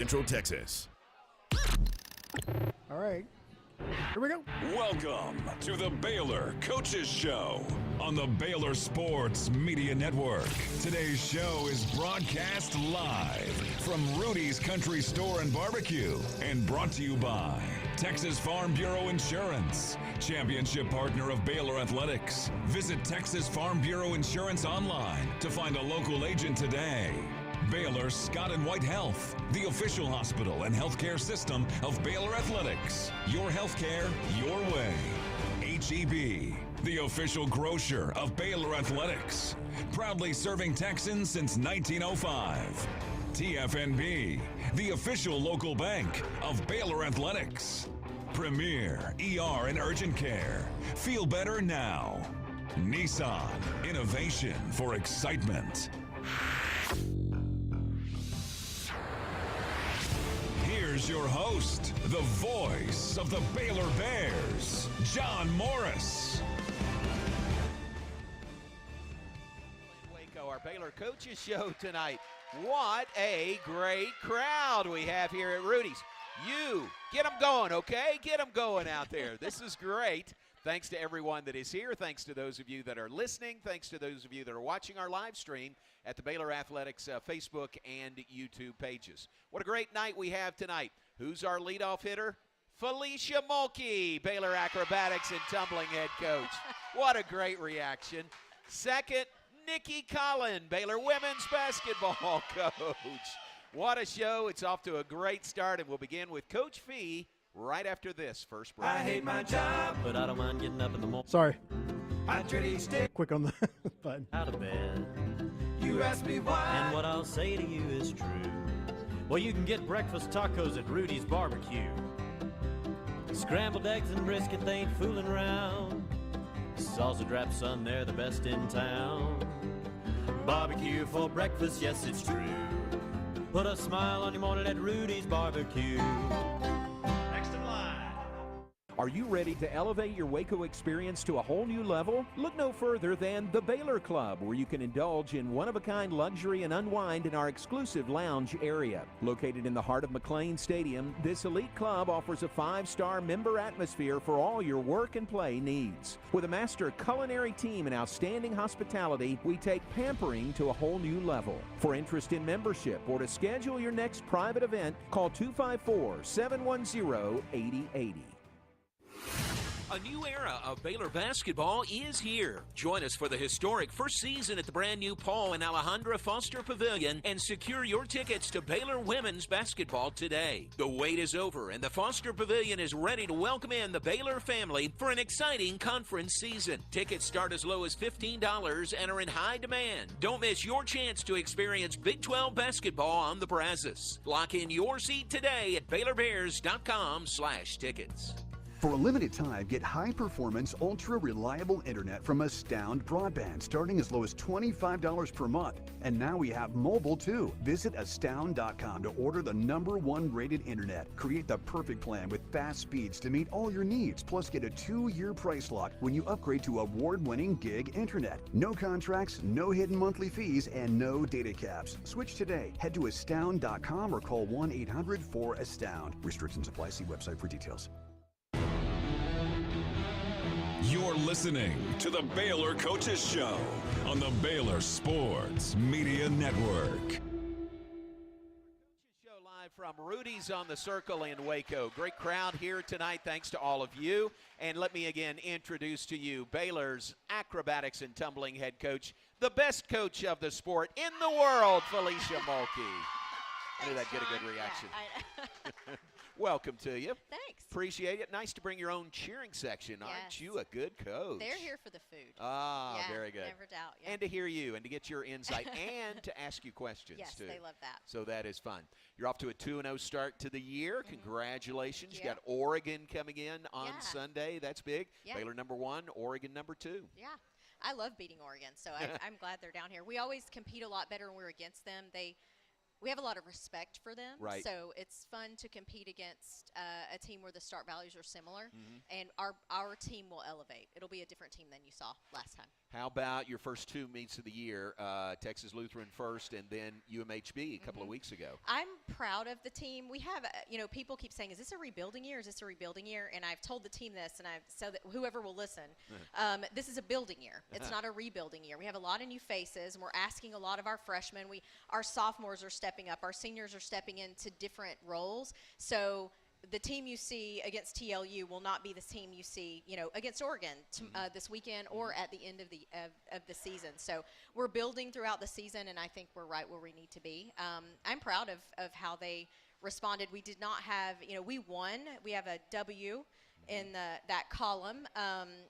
Central Texas. All right, here we go. Welcome to the Baylor Coaches Show on the Baylor Sports Media Network. Today's show is broadcast live from Rudy's Country Store and Barbecue and brought to you by Texas Farm Bureau Insurance, championship partner of Baylor Athletics. Visit Texas Farm Bureau Insurance online to find a local agent today. Baylor Scott and White Health, the official hospital and healthcare system of Baylor Athletics. Your healthcare, your way. HEB, the official grocer of Baylor Athletics. Proudly serving Texans since 1905. TFNB, the official local bank of Baylor Athletics. Premier ER and Urgent Care. Feel better now. Nissan, innovation for excitement. Here's your host, the voice of the Baylor Bears, John Morris. Waco, our Baylor Coaches Show tonight. What a great crowd we have here at Rudy's. You, get them going, okay? Get them going out there. This is great. Thanks to everyone that is here. Thanks to those of you that are listening. Thanks to those of you that are watching our live stream at the Baylor Athletics Facebook and YouTube pages. What a great night we have tonight. Who's our leadoff hitter? Felecia Mulkey, Baylor Acrobatics and Tumbling head coach. What a great reaction. Second, Nicki Collen, Baylor women's basketball coach. What a show. It's off to a great start, and we'll begin with Coach Fee right after this first break. I hate my job, but I don't mind getting up in the morning. Sorry, I dready stay quick on the button. out of bed. You ask me why, and what I'll say to you is true. Well, you can get breakfast tacos at Rudy's Barbecue. Scrambled eggs and brisket, they ain't fooling around. Salsa drap, son, they're the best in town. Barbecue for breakfast, yes, it's true. Put a smile on your morning at Rudy's Barbecue. Next in line. Are you ready to elevate your Waco experience to a whole new level? Look no further than the Baylor Club, where you can indulge in one-of-a-kind luxury and unwind in our exclusive lounge area. Located in the heart of McLean Stadium, this elite club offers a 5-star member atmosphere for all your work and play needs. With a master culinary team and outstanding hospitality, we take pampering to a whole new level. For interest in membership or to schedule your next private event, call 254-710-8080. A new era of Baylor basketball is here. Join us for the historic first season at the brand new Paul and Alejandra Foster Pavilion and secure your tickets to Baylor women's basketball today. The wait is over and the Foster Pavilion is ready to welcome in the Baylor family for an exciting conference season. Tickets start as low as $15 and are in high demand. Don't miss your chance to experience Big 12 basketball on the Brazos. Lock in your seat today at BaylorBears.com/tickets. For a limited time, get high-performance, ultra-reliable internet from Astound Broadband, starting as low as $25 per month. And now we have mobile, too. Visit astound.com to order the #1 rated internet. Create the perfect plan with fast speeds to meet all your needs, plus get a 2-year price lock when you upgrade to award-winning gig internet. No contracts, no hidden monthly fees, and no data caps. Switch today. Head to astound.com or call 1-800-4ASTOUND. Restrictions apply. See website for details. You're listening to the Baylor Coaches Show on the Baylor Sports Media Network. Show live from Rudy's on the Circle in Waco. Great crowd here tonight, thanks to all of you. And let me again introduce to you Baylor's acrobatics and tumbling head coach, the best coach of the sport in the world, Felecia Mulkey. Knew that'd get a good reaction. Yeah, Welcome to you. Thanks. Appreciate it. Nice to bring your own cheering section. Aren't Yes. you a good coach? They're here for the food. Ah, Yeah, very good. never doubt, yeah. And to hear you and to get your insight and to ask you questions, Yes, too. they love that. So that is fun. You're off to a 2-0 start to the year. Congratulations. You Yep. got Oregon coming in on Yeah. Sunday. That's big. Yeah. Baylor #1, Oregon #2. Yeah. I love beating Oregon, so I'm glad they're down here. We always compete a lot better when we're against them. We have a lot of respect for them. Right. So it's fun to compete against a team where the start values are similar. And our team will elevate. It'll be a different team than you saw last time. How about your first 2 meets of the year, Texas Lutheran first and then UMHB a couple of weeks ago? I'm proud of the team. We have, people keep saying, is this a rebuilding year? Is this a rebuilding year? And I've told the team this, and so that whoever will listen, this is a building year. It's not a rebuilding year. We have a lot of new faces, and we're asking a lot of our freshmen. Our sophomores are stepping up. Our seniors are stepping into different roles. So the team you see against TLU will not be the team you see, against Oregon this weekend or at the end of the season. So we're building throughout the season, and I think we're right where we need to be. I'm proud of how they responded. We did not have, we won. We have a W in that column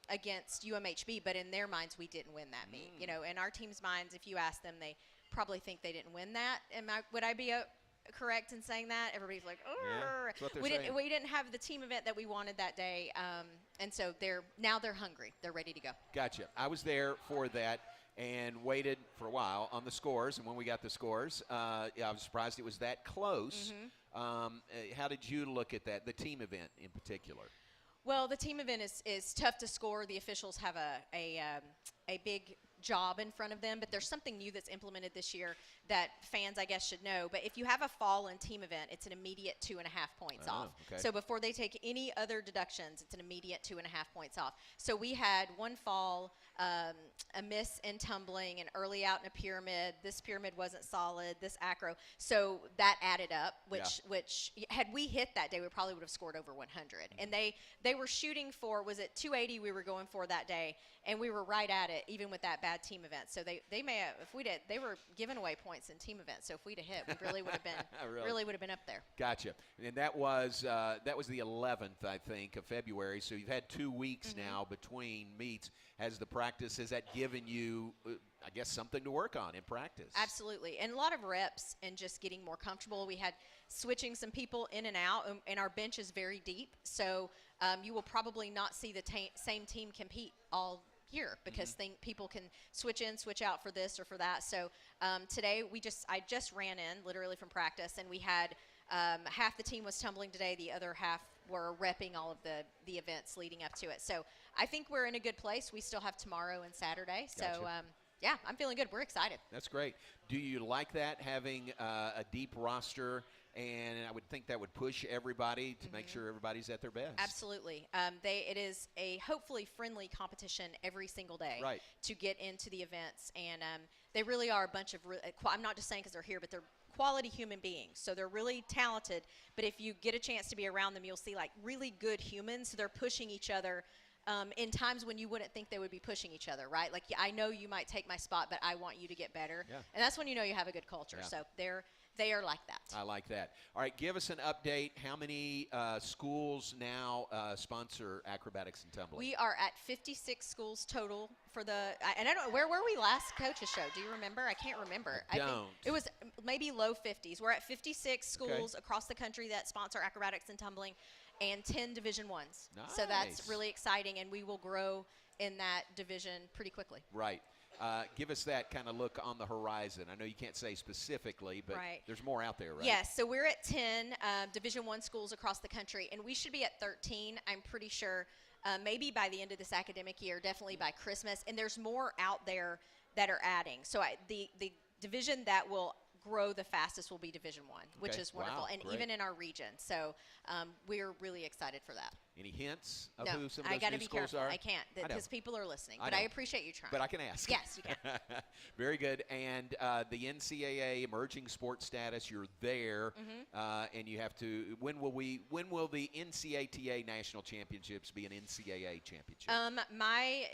against UMHB, but in their minds, we didn't win that meet. In our team's minds, if you ask them, they probably think they didn't win that. Would I be correct in saying that? Everybody's like, yeah, that's what they're saying. We didn't have the team event that we wanted that day, and so they're hungry. They're ready to go. Gotcha. I was there for that and waited for a while on the scores, and when we got the scores, I was surprised it was that close. How did you look at that, the team event in particular? Well, the team event is tough to score. The officials have a big job in front of them, but there's something new that's implemented this year that fans, I guess, should know. But if you have a fall in team event, it's an immediate 2.5 points off. Okay. So before they take any other deductions, it's an immediate 2.5 points off. So we had one fall, a miss in tumbling, and early out in a pyramid. This pyramid wasn't solid. This acro. So that added up, which had we hit that day, we probably would have scored over 100. And they were shooting for, was it 280 we were going for that day, and we were right at it, even with that bad team event. So they may have, if we did, they were giving away points in team events. So if we'd have hit, we really would have been really would have been up there. Gotcha. And that was the 11th, I think, of February. So you've had 2 weeks now between meets. Has that given you, I guess, something to work on in practice? Absolutely. And a lot of reps and just getting more comfortable. We had switching some people in and out, and our bench is very deep. So you will probably not see the same team compete all year because people can switch in, switch out for this or for that. So today I just ran in literally from practice, and we had half the team was tumbling today. The other half were repping all of the events leading up to it. So I think we're in a good place. We still have tomorrow and Saturday. Gotcha. So yeah, I'm feeling good. We're excited. That's great. Do you like that, having a deep roster? And I would think that would push everybody to make sure everybody's at their best. Absolutely. It is a hopefully friendly competition every single day to get into the events. And they really are a bunch of I'm not just saying because they're here, but they're quality human beings. So they're really talented. But if you get a chance to be around them, you'll see like really good humans. So they're pushing each other in times when you wouldn't think they would be pushing each other, right? Like, I know you might take my spot, but I want you to get better. Yeah. And that's when you know you have a good culture. Yeah. So they are like that. I like that. All right, give us an update. How many schools now sponsor acrobatics and tumbling? We are at 56 schools total for and I don't know, where were we last coach's show? Do you remember? I can't remember. I don't. think it was maybe low 50s. We're at 56 schools across the country that sponsor acrobatics and tumbling, and 10 Division I's. Nice. So that's really exciting, and we will grow in that division pretty quickly. Right. Give us that kind of look on the horizon. I know you can't say specifically, but there's more out there, right? Yes, so we're at 10 Division I schools across the country, and we should be at 13, I'm pretty sure, maybe by the end of this academic year, definitely by Christmas. And there's more out there that are adding. So the division that will grow the fastest will be Division I, which is wonderful, and great. Even in our region. So we're really excited for that. Any hints of no, who some of I those gotta new be schools careful. are? I can't because people are listening, but I appreciate you trying. But I can ask. Yes, you can. Very good. And the NCAA emerging sports status, you're there, and you have to. When will the NCATA national championships be an NCAA championship? My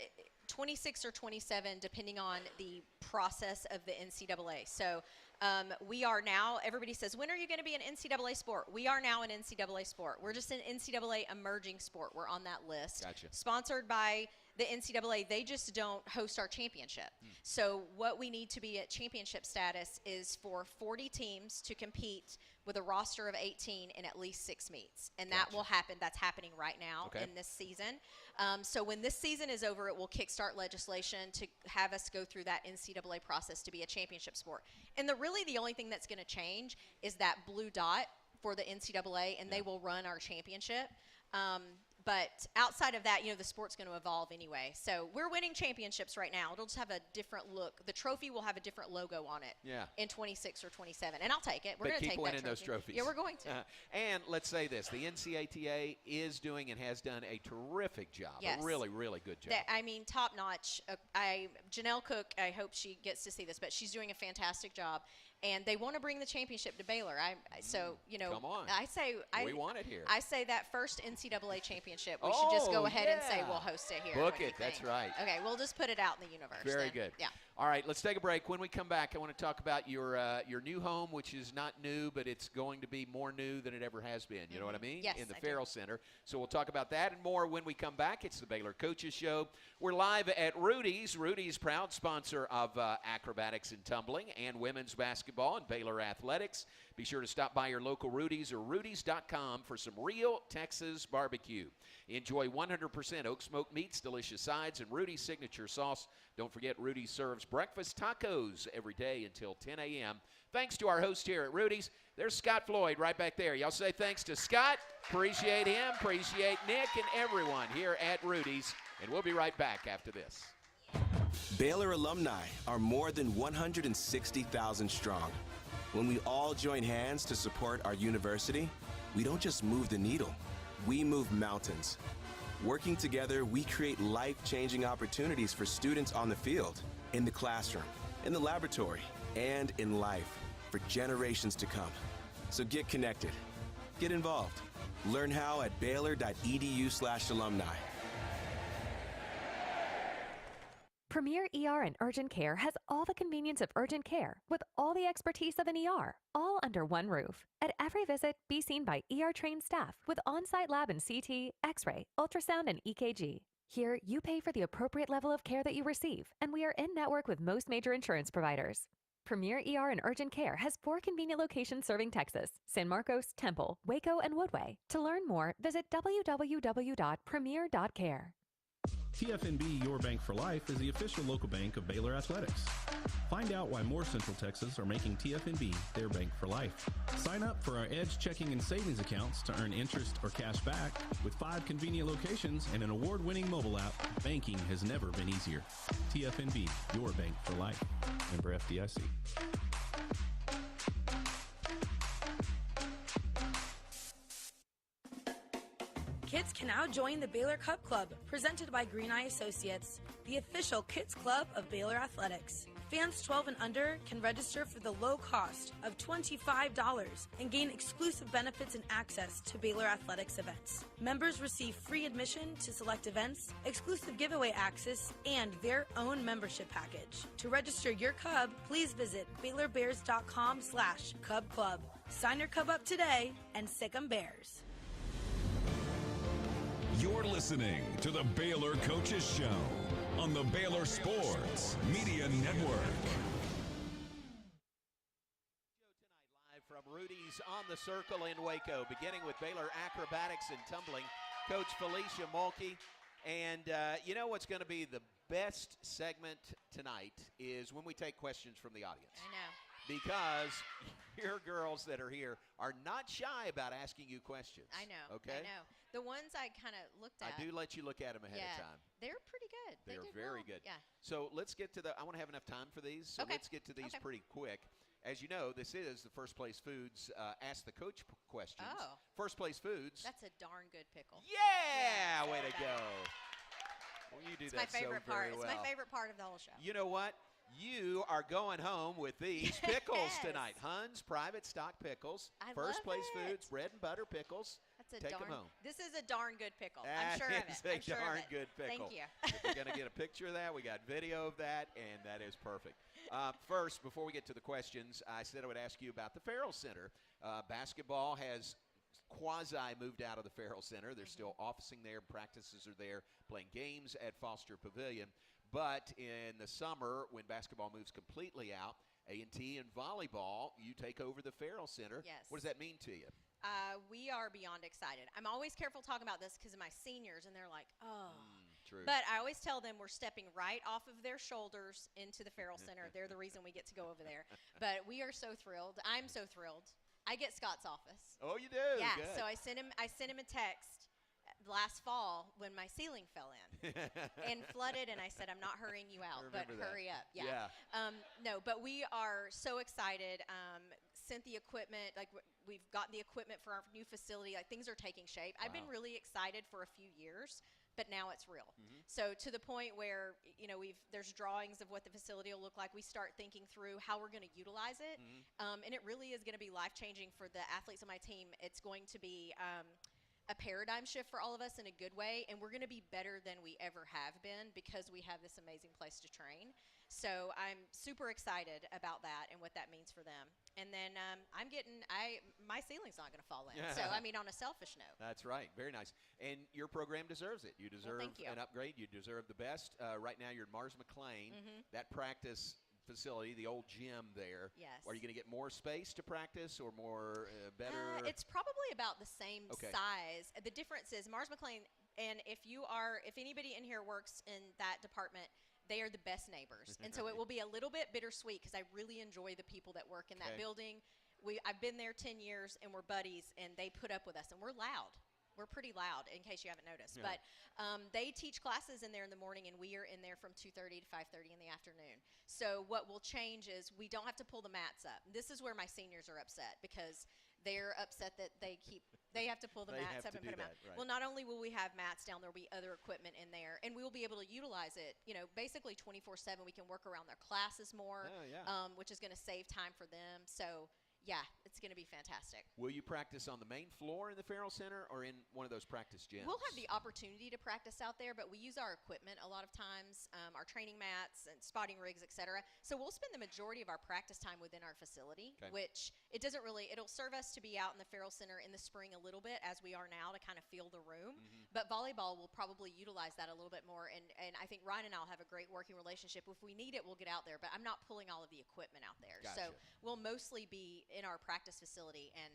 26 or 27, depending on the process of the NCAA. So we are now, everybody says, when are you going to be an NCAA sport? We are now an NCAA sport. We're just an NCAA emerging sport. We're on that list. Gotcha. Sponsored by the NCAA, they just don't host our championship. So what we need to be at championship status is for 40 teams to compete with a roster of 18 in at least 6 meets. And that will happen. That's happening right now in this season. So when this season is over, it will kickstart legislation to have us go through that NCAA process to be a championship sport. And really the only thing that's going to change is that blue dot for the NCAA, and they will run our championship. But outside of that, the sport's going to evolve anyway. So we're winning championships right now. It'll just have a different look. The trophy will have a different logo on it in 26 or 27. And I'll take it. We're going to take that trophy. Keep winning those trophies. Yeah, we're going to. And let's say this. The NCATA is doing and has done a terrific job. Yes. A really, really good job. Top notch. Janelle Cook, I hope she gets to see this, but she's doing a fantastic job. And they want to bring the championship to Baylor. Come on. We want it here. I say that first NCAA championship, we should just go ahead and say we'll host it here. Book it. That's right. Okay, we'll just put it out in the universe. Very good. Yeah. All right, let's take a break. When we come back, I want to talk about your new home, which is not new, but it's going to be more new than it ever has been. You know what I mean? Yes, in the I Farrell Center. So we'll talk about that and more when we come back. It's the Baylor Coaches Show. We're live at Rudy's. Rudy's, proud sponsor of acrobatics and tumbling and women's basketball and Baylor athletics. Be sure to stop by your local Rudy's or Rudy's.com for some real Texas barbecue. Enjoy 100% oak smoked meats, delicious sides, and Rudy's signature sauce. Don't forget, Rudy's serves breakfast tacos every day until 10 a.m. Thanks to our host here at Rudy's. There's Scott Floyd right back there. Y'all say thanks to Scott. Appreciate him. Appreciate Nick and everyone here at Rudy's. And we'll be right back after this. Baylor alumni are more than 160,000 strong. When we all join hands to support our university, we don't just move the needle, we move mountains. Working together, we create life-changing opportunities for students on the field, in the classroom, in the laboratory, and in life for generations to come. So get connected, get involved. Learn how at baylor.edu/alumni. Premier ER and Urgent Care has all the convenience of urgent care with all the expertise of an ER, all under one roof. At every visit, be seen by ER-trained staff with on-site lab and CT, X-ray, ultrasound, and EKG. Here, you pay for the appropriate level of care that you receive, and we are in-network with most major insurance providers. Premier ER and Urgent Care has 4 convenient locations serving Texas: San Marcos, Temple, Waco, and Woodway. To learn more, visit www.premier.care. TFNB Your Bank for Life is the official local bank of Baylor Athletics. Find out why more Central Texas are making TFNB their bank for life. Sign up for our Edge checking and savings accounts to earn interest or cash back. With 5 convenient locations and an award-winning mobile app, banking has never been easier. TFNB Your Bank for Life. Member FDIC. Kids can now join the Baylor Cup Club, presented by Green Eye Associates, the official kids club of Baylor Athletics. Fans 12 and under can register for the low cost of $25 and gain exclusive benefits and access to Baylor Athletics events. Members receive free admission to select events, exclusive giveaway access, and their own membership package. To register your Cub, please visit BaylorBears.com/Cub Club. Sign your Cub up today and sick 'em Bears. You're listening to the Baylor Coaches Show on the Baylor Sports Media Network. Live from Rudy's on the Circle in Waco, beginning with Baylor acrobatics and tumbling, Coach Felecia Mulkey. And you know what's going to be the best segment tonight is when we take questions from the audience. I know. Because your girls that are here are not shy about asking you questions. I know. Okay? I know. The ones I kind of looked at. I do let you look at them ahead of time. They're pretty good. They're did very well. good. Yeah. So let's get to I want to have enough time for these. So let's get to these pretty quick. As you know, this is the First Place Foods Ask the Coach questions. Oh. First Place Foods. That's a darn good pickle. Yeah! Way to go. Well, you do It's that my favorite so very part. well. It's my favorite part of the whole show. You know what? You are going home with these pickles tonight. Hunt's Private Stock Pickles. First Place Foods, bread and butter pickles. That's a Take darn. them home. This is a darn good pickle. I'm sure of it. That is a darn good pickle. Thank you. We're going to get a picture of that. We got video of that, and that is perfect. First, before we get to the questions, I said I would ask you about the Farrell Center. Basketball has quasi moved out of the Farrell Center. They're still officing there, practices are there, playing games at Foster Pavilion. But in the summer, when basketball moves completely out, A&T and volleyball, you take over the Farrell Center. Yes. What does that mean to you? We are beyond excited. I'm always careful talking about this because of my seniors, and they're like, oh. True. But I always tell them we're stepping right off of their shoulders into the Farrell Center. They're the reason we get to go over there. But we are so thrilled. I'm so thrilled. I get Scott's office. Oh, you do? Yeah, Good. so I sent him a text last fall when my ceiling fell in and flooded, and I said, I'm not hurrying you out, but hurry up. Yeah. No, but we are so excited. Sent the equipment, like we've got the equipment for our new facility. Like things are taking shape. I've been really excited for a few years, but now it's real. So to the point where, you know, there's drawings of what the facility will look like. We start thinking through how we're going to utilize it. And it really is going to be life-changing for the athletes on my team. It's going to be a paradigm shift for all of us in a good way, and we're going to be better than we ever have been because we have this amazing place to train. So I'm super excited about that and what that means for them. And then my ceiling's not going to fall in. So, I mean, on a selfish note. That's right. Very nice. And your program deserves it. You deserve an upgrade. You deserve the best. Right now, you're at Mars McLean. That practice facility, the old gym there. Yes. Are you going to get more space to practice or more better? It's probably about the same size. The difference is Mars McLean, and if anybody in here works in that department, they are the best neighbors. And so it will be a little bit bittersweet because I really enjoy the people that work in that building. I've been there 10 years, and we're buddies, and they put up with us, and we're loud. We're pretty loud, in case you haven't noticed. But they teach classes in there in the morning, and we are in there from 2:30 to 5:30 in the afternoon. So what will change is we don't have to pull the mats up. This is where my seniors are upset because they're upset that they have to pull the mats up and put them out. Right. Well, not only will we have mats down, there will be other equipment in there, and we will be able to utilize it, you know, basically 24/7. We can work around their classes more, which is going to save time for them. So, yeah, it's going to be fantastic. Will you practice on the main floor in the Farrell Center or in one of those practice gyms? We'll have the opportunity to practice out there, but we use our equipment a lot of times, our training mats and spotting rigs, et cetera. So we'll spend the majority of our practice time within our facility, which it'll serve us to be out in the Farrell Center in the spring a little bit as we are now to kind of feel the room. But volleyball will probably utilize that a little bit more, and I think Ryan and I will have a great working relationship. If we need it, we'll get out there, but I'm not pulling all of the equipment out there. Gotcha. So we'll mostly be in our practice facility, and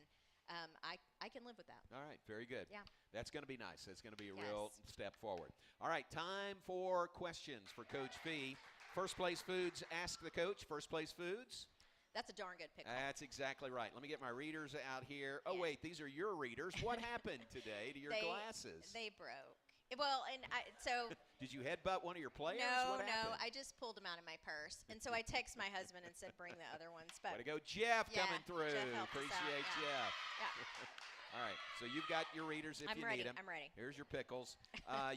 I can live with that. All right, very good. Yeah. That's going to be nice. That's going to be a real step forward. All right, time for questions for Coach Fee. First Place Foods, ask the coach. First Place Foods. That's a darn good pick. That's exactly right. Let me get my readers out here. Oh, wait, these are your readers. What happened today to your glasses? They broke. Well, and so. Did you headbutt one of your players? No, I just pulled them out of my purse. And so I texted my husband and said, bring the other ones. But way to go, Jeff, coming through. Jeff Appreciate Jeff. Yeah. All right, so you've got your readers if you need them. I'm ready. Here's your pickles.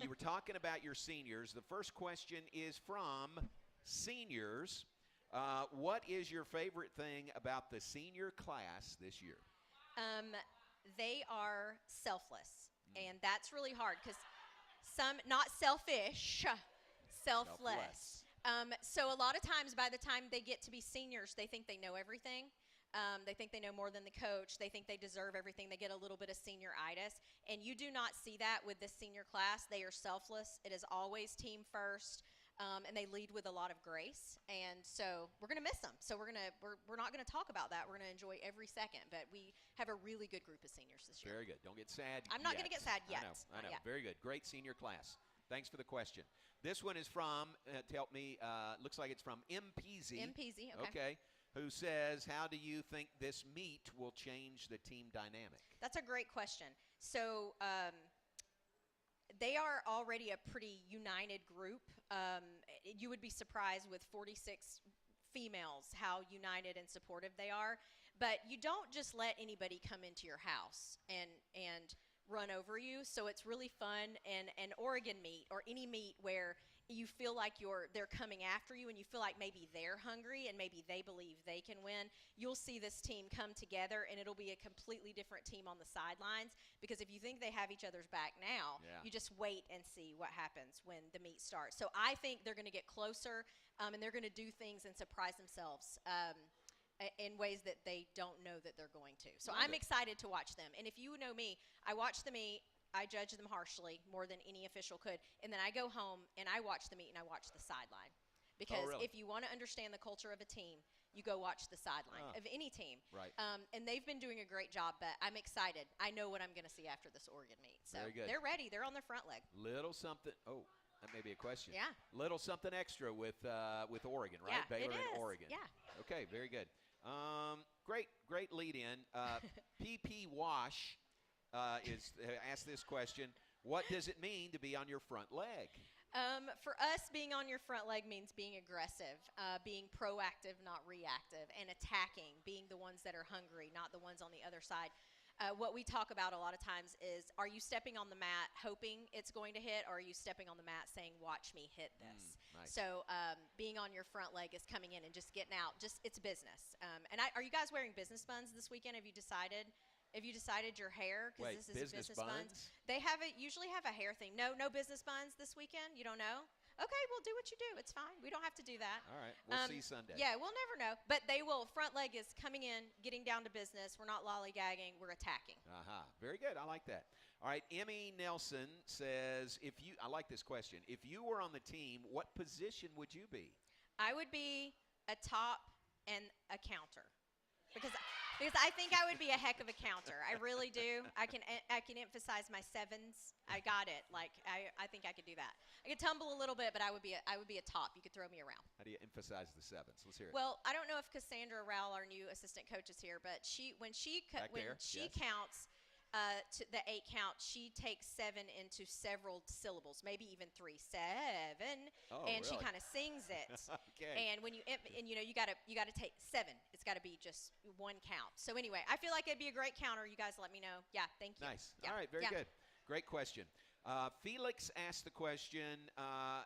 You were talking about your seniors. The first question is from seniors. What is your favorite thing about the senior class this year? They are selfless, and that's really hard because not selfish, selfless. So a lot of times by the time they get to be seniors, they think they know everything. They think they know more than the coach. They think they deserve everything. They get a little bit of senioritis. And you do not see that with this senior class. They are selfless. It is always team first. And they lead with a lot of grace. And so we're going to miss them. So we're not going to talk about that. We're going to enjoy every second. But we have a really good group of seniors this year. Very good. Don't get sad I'm not going to get sad yet. I know. Very good. Great senior class. Thanks for the question. This one is from, to help me, looks like it's from M. Peasy. M. Peasy, okay. Who says, how do you think this meet will change the team dynamic? That's a great question. So they are already a pretty united group. You would be surprised with 46 females how united and supportive they are. But you don't just let anybody come into your house and run over you. So it's really fun. And an Oregon meet or any meet where you feel like they're coming after you and you feel like maybe they're hungry and maybe they believe they can win, you'll see this team come together and it'll be a completely different team on the sidelines, because if you think they have each other's back now, you just wait and see what happens when the meet starts. So I think they're going to get closer and they're going to do things and surprise themselves. in ways that they don't know that they're going to. So I'm excited to watch them. And if you know me, I watch the meet. I judge them harshly more than any official could. And then I go home and I watch the meet and I watch the sideline. Because if you want to understand the culture of a team, you go watch the sideline of any team. Right. And they've been doing a great job, but I'm excited. I know what I'm going to see after this Oregon meet. So Very good. they're ready. They're on their front leg. Little something. Oh, that may be a question. Yeah. Little something extra with Oregon, right? Yeah, Baylor it is. and Oregon. Yeah. Okay, very good. Great lead in. PP Wash is asked this question. What does it mean to be on your front leg? For us, being on your front leg means being aggressive, being proactive, not reactive, and attacking, being the ones that are hungry, not the ones on the other side. What we talk about a lot of times is, are you stepping on the mat hoping it's going to hit, or are you stepping on the mat saying, watch me hit this? Nice. So being on your front leg is coming in and just getting out. It's business. Are you guys wearing business buns this weekend? Have you decided? Have you decided your hair? Wait, Because this is business business buns? They usually have a hair thing. No business buns this weekend? You don't know? Okay, well, do what you do. It's fine. We don't have to do that. All right, we'll see Sunday. Yeah, we'll never know. But they will. Front leg is coming in, getting down to business. We're not lollygagging. We're attacking. Very good. I like that. All right, Emmy Nelson says, I like this question. If you were on the team, what position would you be? I would be a top and a counter. Because I think I would be a heck of a counter. I really do. I can emphasize my sevens. I got it. Like I think I could do that. I could tumble a little bit, but I would be a top. You could throw me around. How do you emphasize the sevens? Let's hear it. Well, I don't know if Cassandra Rowell, our new assistant coach, is here, but when she counts to the 8 count, she takes 7 into several syllables, maybe even 3. 7, and she kind of sings it. Okay. And when you gotta take 7. It's got to be just one count. So anyway, I feel like it'd be a great counter. You guys let me know. Yeah, thank you. Nice. Yeah. All right, very good. Great question. Felix asked the question,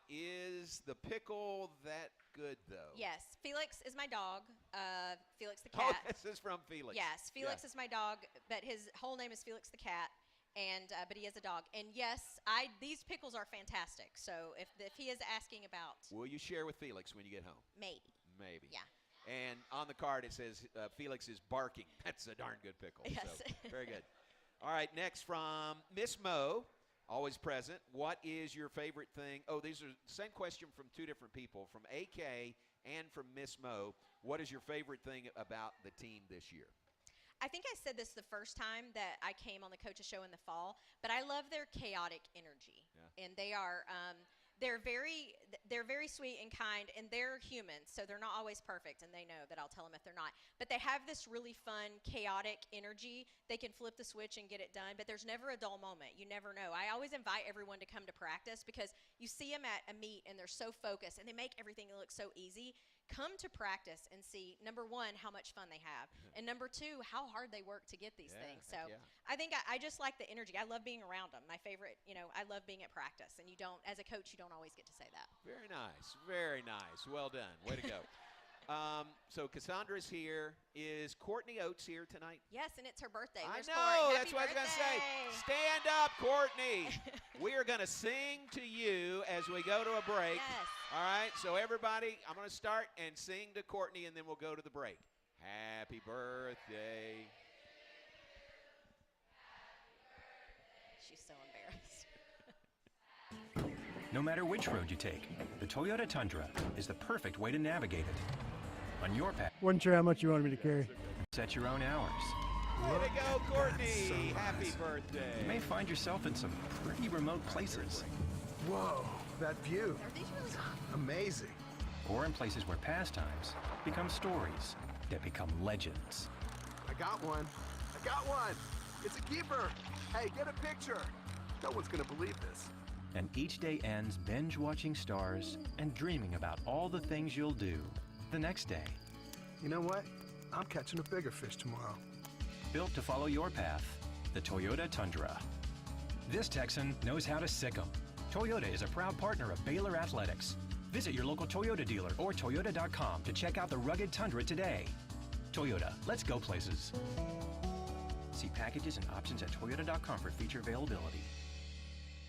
is the pickle that good, though? Yes. Felix is my dog. Felix the Oh, cat. this is from Felix. Yes. Felix is my dog, but his whole name is Felix the cat. But he is a dog. And yes, these pickles are fantastic. So if he is asking about. Will you share with Felix when you get home? Maybe. Yeah. And on the card it says Felix is barking. That's a darn good pickle. Yes. So, very good. All right, next from Miss Mo, always present. What is your favorite thing? Oh, these are the same question from 2 different people, from AK and from Miss Mo. What is your favorite thing about the team this year? I think I said this the first time that I came on the Coaches Show in the fall, but I love their chaotic energy. Yeah. And they are they're very sweet and kind, and they're humans, so they're not always perfect, and they know that I'll tell them if they're not. But they have this really fun, chaotic energy. They can flip the switch and get it done, but there's never a dull moment. You never know. I always invite everyone to come to practice because you see them at a meet, and they're so focused, and they make everything look so easy. Come to practice and see, number 1, how much fun they have, and number 2, how hard they work to get these things. So I think I just like the energy. I love being around them. My favorite, I love being at practice, and as a coach, you don't always get to say that. Very nice. Very nice. Well done. Way to go. So Cassandra's here. Is Courtney Oates here tonight? Yes, and it's her birthday. I Where's know. Court? That's what I was going to say. Stand up, Courtney. We are going to sing to you as we go to a break. Yes. All right. So everybody, I'm going to start and sing to Courtney, and then we'll go to the break. Happy birthday. She's so embarrassed. No matter which road you take, the Toyota Tundra is the perfect way to navigate it. On your path, Wasn't sure how much you wanted me to carry. set your own hours. Way to go, Courtney. Happy birthday. You may find yourself in some pretty remote places. Whoa, that view. Are these really Amazing. Or in places where pastimes become stories that become legends. I got one. It's a keeper. Hey, get a picture. No one's gonna believe this. And each day ends binge watching stars and dreaming about all the things you'll do the next day. You know what? I'm catching a bigger fish tomorrow. Built to follow your path, the Toyota Tundra. This Texan knows how to sick 'em. Toyota is a proud partner of Baylor Athletics. Visit your local Toyota dealer or Toyota.com to check out the rugged Tundra today. Toyota, let's go places. See packages and options at Toyota.com for feature availability.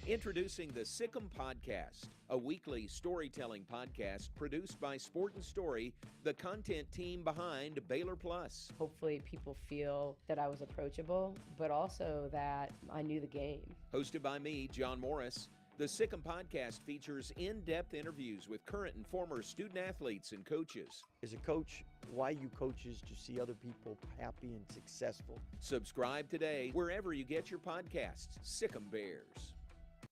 Introducing the Sick'em Podcast, a weekly storytelling podcast produced by Sport and Story, the content team behind Baylor Plus. Hopefully people feel that I was approachable, but also that I knew the game. Hosted by me, John Morris, the Sick'em Podcast features in-depth interviews with current and former student athletes and coaches. As a coach, why you coach is to see other people happy and successful. Subscribe today wherever you get your podcasts. Sick'em Bears.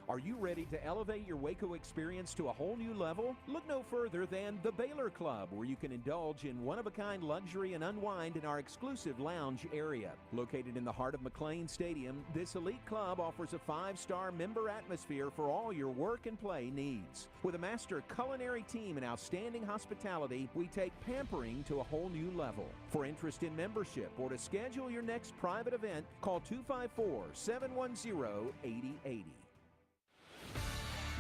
Are you ready to elevate your Waco experience to a whole new level? Look no further than the Baylor Club, where you can indulge in one-of-a-kind luxury and unwind in our exclusive lounge area. Located in the heart of McLean Stadium, this elite club offers a 5-star member atmosphere for all your work and play needs. With a master culinary team and outstanding hospitality, we take pampering to a whole new level. For interest in membership or to schedule your next private event, call 254-710-8080.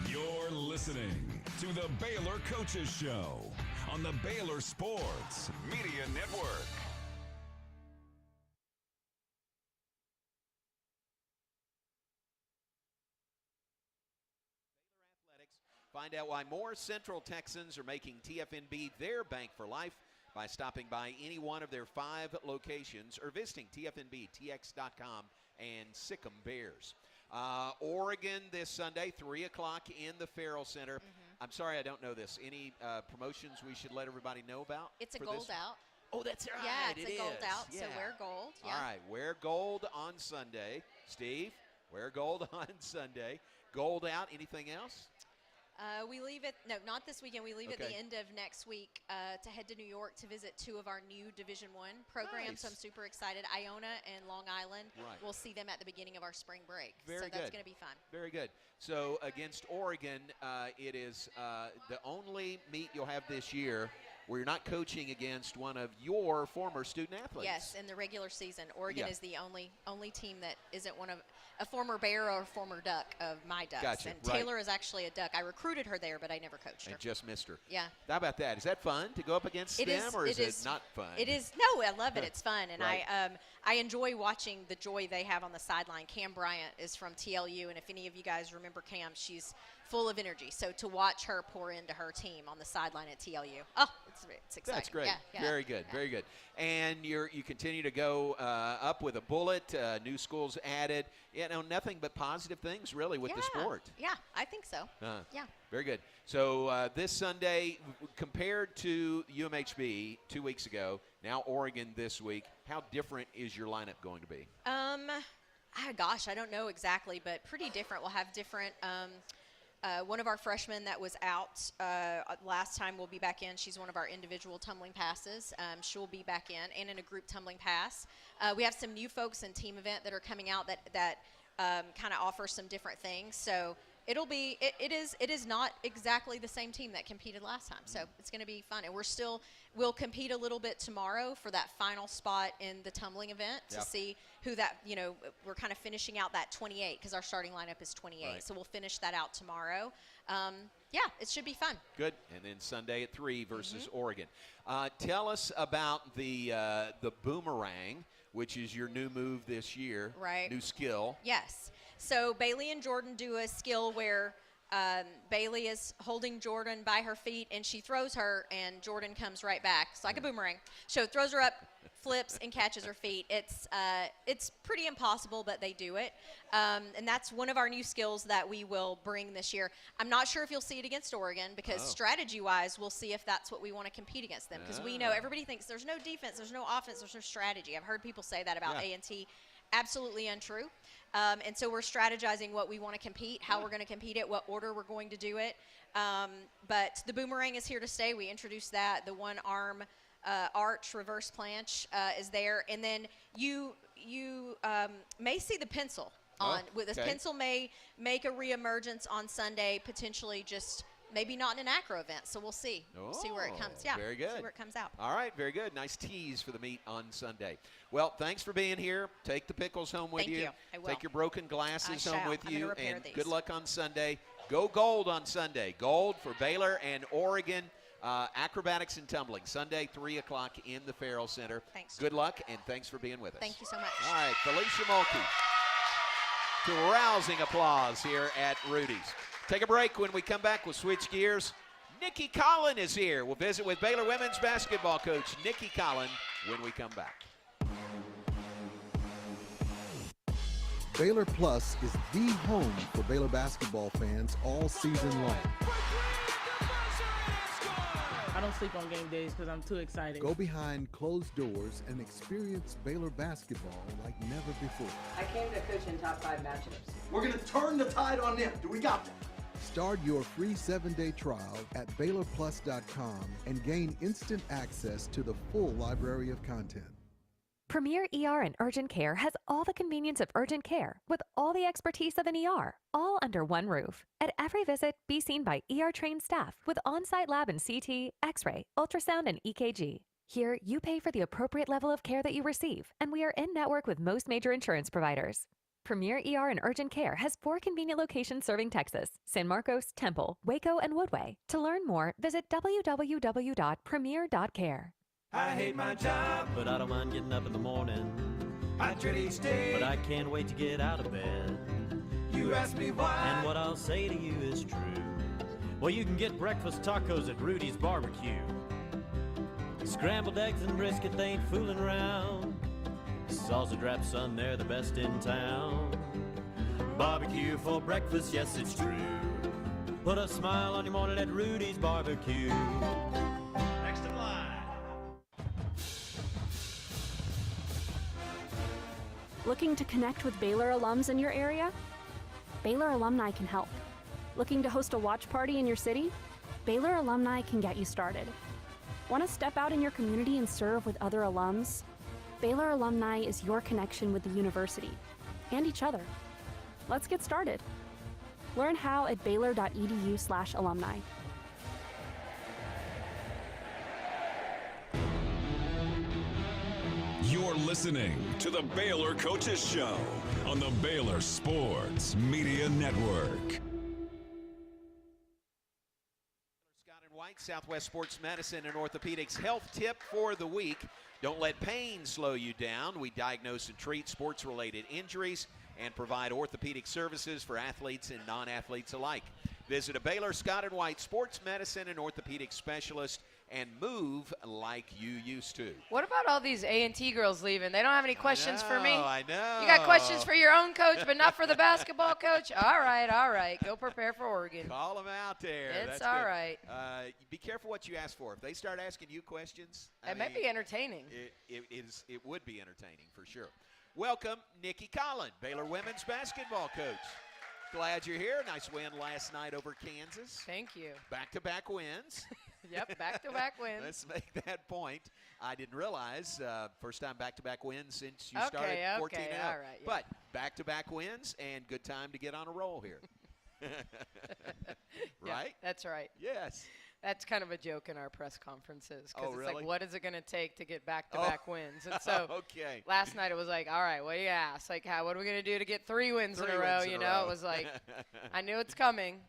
You're listening to the Baylor Coaches Show on the Baylor Sports Media Network. Baylor Athletics. Find out why more Central Texans are making TFNB their bank for life by stopping by any one of their 5 locations or visiting TFNBTX.com and Sick'em Bears. Oregon this Sunday, 3 o'clock in the Farrell Center. I'm sorry, I don't know this. Any promotions we should let everybody know about? It's a gold out. Oh, that's right. Yeah, it's a gold out, Yeah. so wear gold. Yeah. All right, wear gold on Sunday. Steve, wear gold on Sunday. Gold out. Anything else? We leave it, no, not this weekend. We leave at the Okay. end of next week to head to New York to visit 2 of our new Division I programs. Nice. So I'm super excited. Iona and Long Island. Right. We'll see them at the beginning of our spring break. Very so good. that's going to be fun. Very good. So against Oregon, it is the only meet you'll have this year where you're not coaching against one of your former student athletes. Yes, in the regular season, Oregon Yeah. is the only team that isn't one of a former Bear or a former Duck of my Ducks. Gotcha, And right. Taylor is actually a Duck. I recruited her there, but I never coached her. And just missed her. Yeah. How about that? Is that fun to go up against them, or is it not fun? It is. No, I love it. It's fun, and Right. I enjoy watching the joy they have on the sideline. Cam Bryant is from TLU, and if any of you guys remember Cam, she's full of energy. So to watch her pour into her team on the sideline at TLU, it's exciting. That's great. Yeah. Very good. Very good. And you continue to go up with a bullet. New schools added. Nothing but positive things really with the sport. Yeah, I think so. Yeah. Very good. So this Sunday, compared to UMHB 2 weeks ago, now Oregon this week, how different is your lineup going to be? Gosh, I don't know exactly, but pretty different. We'll have different. One of our freshmen that was out last time will be back in. She's one of our individual tumbling passes. She'll be back in, and in a group tumbling pass. We have some new folks in team event that are coming out that kind of offer some different things. So it'll be it is not exactly the same team that competed last time. So it's going to be fun, and we'll compete a little bit tomorrow for that final spot in the tumbling event to see who that we're kind of finishing out that 28 because our starting lineup is 28. Right. So we'll finish that out tomorrow. It should be fun. Good. And then Sunday at 3 versus Oregon. Tell us about the boomerang, which is your new move this year. Right. New skill. Yes. So Bailey and Jordan do a skill where Bailey is holding Jordan by her feet, and she throws her, and Jordan comes right back. It's like a boomerang. So throws her up, flips, and catches her feet. It's pretty impossible, but they do it. And that's one of our new skills that we will bring this year. I'm not sure if you'll see it against Oregon because strategy-wise, we'll see if that's what we want to compete against them. Because we know everybody thinks there's no defense, there's no offense, there's no strategy. I've heard people say that about A&T. Absolutely untrue. And so we're strategizing what we want to compete, how we're going to compete it, what order we're going to do it. But the boomerang is here to stay. We introduced that. The one-arm arch reverse planche is there. And then you may see the pencil on. This pencil may make a reemergence on Sunday, potentially just maybe not in an acro event. So we'll see. We'll see where it comes. Yeah, very good. See where it comes out. All right, very good. Nice tease for the meet on Sunday. Well, thanks for being here. Take the pickles home with Thank you. I will. Take your broken glasses I home shall. with I'm you. gonna repair And these. good luck on Sunday. Go gold on Sunday. Gold for Baylor and Oregon. Acrobatics and tumbling. Sunday, 3 o'clock in the Farrell Center. Thanks. Good luck, and thanks for being with us. Thank you so much. All right, Felecia Mulkey to rousing applause here at Rudy's. Take a break. When we come back, we'll switch gears. Nicki Collen is here. We'll visit with Baylor women's basketball coach Nicki Collen when we come back. Baylor Plus is the home for Baylor basketball fans all season long. I don't sleep on game days because I'm too excited. Go behind closed doors and experience Baylor basketball like never before. I came to coach in top 5 matchups. We're going to turn the tide on them. Do we got that? Start your free 7-day trial at BaylorPlus.com and gain instant access to the full library of content. Premier ER and Urgent Care has all the convenience of urgent care with all the expertise of an ER, all under one roof. At every visit, be seen by ER-trained staff with on-site lab and CT, X-ray, ultrasound, and EKG. Here, you pay for the appropriate level of care that you receive, and we are in-network with most major insurance providers. Premier ER and Urgent Care has 4 convenient locations serving Texas: San Marcos, Temple, Waco, and Woodway. To learn more, visit www.premier.care. I hate my job, but I don't mind getting up in the morning. I dread each day, but I can't wait to get out of bed. You ask me why, and what I'll say to you is true. Well, you can get breakfast tacos at Rudy's Barbecue. Scrambled eggs and brisket, they ain't fooling around. Salsa drap, son, they're the best in town. Barbecue for breakfast, yes, it's true. Put a smile on your morning at Rudy's Barbecue. Next in line. Looking to connect with Baylor alums in your area? Baylor alumni can help. Looking to host a watch party in your city? Baylor alumni can get you started. Want to step out in your community and serve with other alums? Baylor alumni is your connection with the university and each other. Let's get started. Learn how at baylor.edu/alumni. You're listening to the Baylor Coaches Show on the Baylor Sports Media Network. Scott and White, Southwest Sports Medicine and Orthopedics health tip for the week. Don't let pain slow you down. We diagnose and treat sports-related injuries and provide orthopedic services for athletes and non-athletes alike. Visit a Baylor Scott and White sports medicine and orthopedic specialist and move like you used to. What about all these A&T girls leaving? They don't have any questions for me. I know. You got questions for your own coach, but not for the basketball coach? All right. Go prepare for Oregon. Call them out there. It's That's all good. right. Be careful what you ask for. If they start asking you questions, It may be entertaining. It would be entertaining for sure. Welcome, Nicki Collen, Baylor women's basketball coach. Glad you're here. Nice win last night over Kansas. Thank you. Back-to-back wins. Yep, back-to-back wins. Let's make that point. I didn't realize first time back-to-back wins since you started 14-0. All right, yeah. But back-to-back wins and good time to get on a roll here. Right? Yeah, that's right. Yes. That's kind of a joke in our press conferences because it's really? like, what is it going to take to get back-to-back wins? And so okay. Last night it was like, all right, what do you ask? Like, what are we going to do to get 3 wins in a row? You know, it was like, I knew it's coming.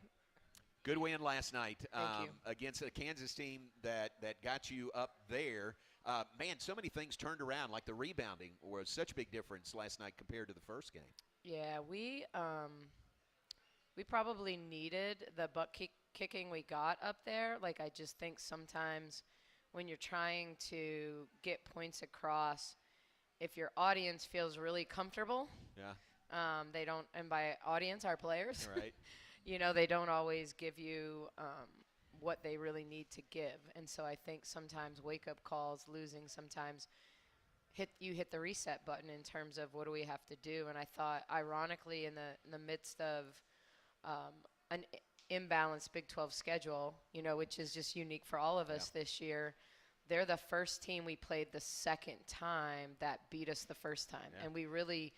Good win last night Thank you. against a Kansas team that got you up there. Man, so many things turned around. Like the rebounding was such a big difference last night compared to the first game. Yeah, we probably needed the butt kicking we got up there. Like, I just think sometimes when you're trying to get points across, if your audience feels really comfortable, they don't, and by audience, our players, right? You know, they don't always give you what they really need to give. And so I think sometimes wake-up calls, losing, sometimes you hit the reset button in terms of what do we have to do. And I thought, ironically, in the midst of an imbalanced Big 12 schedule, you know, which is just unique for all of us this year, they're the first team we played the second time that beat us the first time. And we really,